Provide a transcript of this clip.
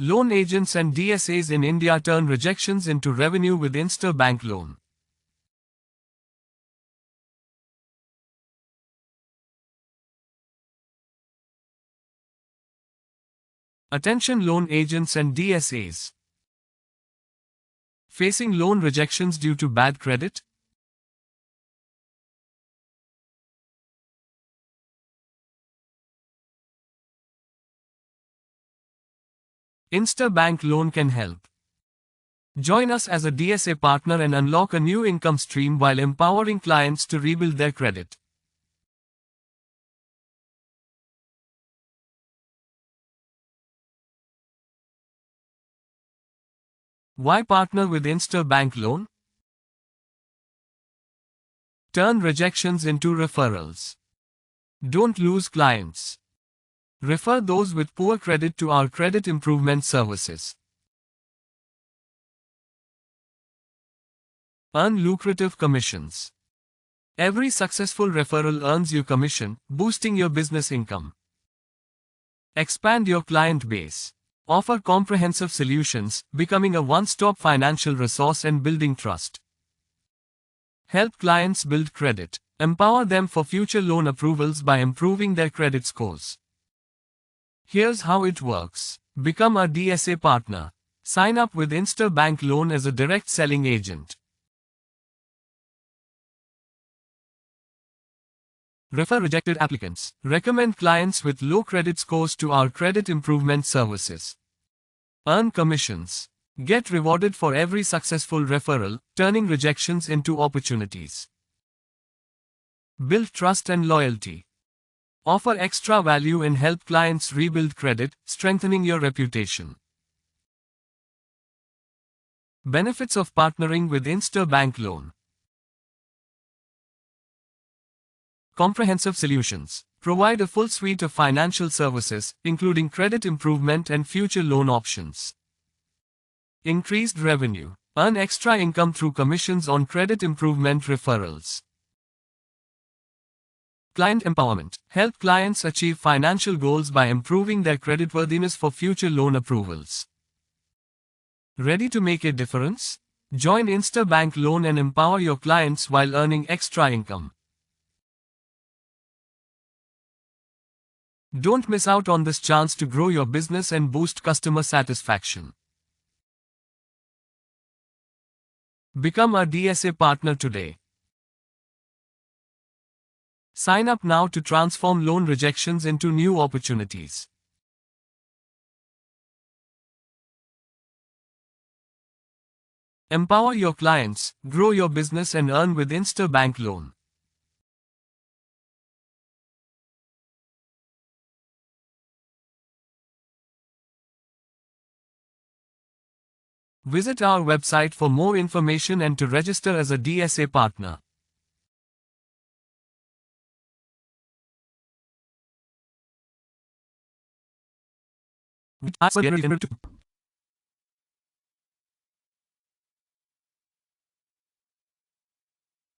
Loan agents and DSAs in India turn rejections into revenue with Instabank Loan. Attention loan agents and DSAs. Facing loan rejections due to bad credit? Instabank Loan can help. Join us as a DSA partner and unlock a new income stream while empowering clients to rebuild their credit. Why partner with Instabank Loan? Turn rejections into referrals. Don't lose clients. Refer those with poor credit to our credit improvement services. Earn lucrative commissions. Every successful referral earns you commission, boosting your business income. Expand your client base. Offer comprehensive solutions, becoming a one-stop financial resource and building trust. Help clients build credit. Empower them for future loan approvals by improving their credit scores. Here's how it works. Become a DSA partner. Sign up with Instabank Loan as a direct selling agent. Refer rejected applicants. Recommend clients with low credit scores to our credit improvement services. Earn commissions. Get rewarded for every successful referral, turning rejections into opportunities. Build trust and loyalty. Offer extra value and help clients rebuild credit, strengthening your reputation. Benefits of partnering with Instabank Loan. Comprehensive solutions. Provide a full suite of financial services, including credit improvement and future loan options. Increased revenue. Earn extra income through commissions on credit improvement referrals. Client empowerment. Help clients achieve financial goals by improving their creditworthiness for future loan approvals. Ready to make a difference? Join Instabank Loan and empower your clients while earning extra income. Don't miss out on this chance to grow your business and boost customer satisfaction. Become a DSA partner today. Sign up now to transform loan rejections into new opportunities. Empower your clients, grow your business and earn with Instabank Loan. Visit our website for more information and to register as a DSA partner. We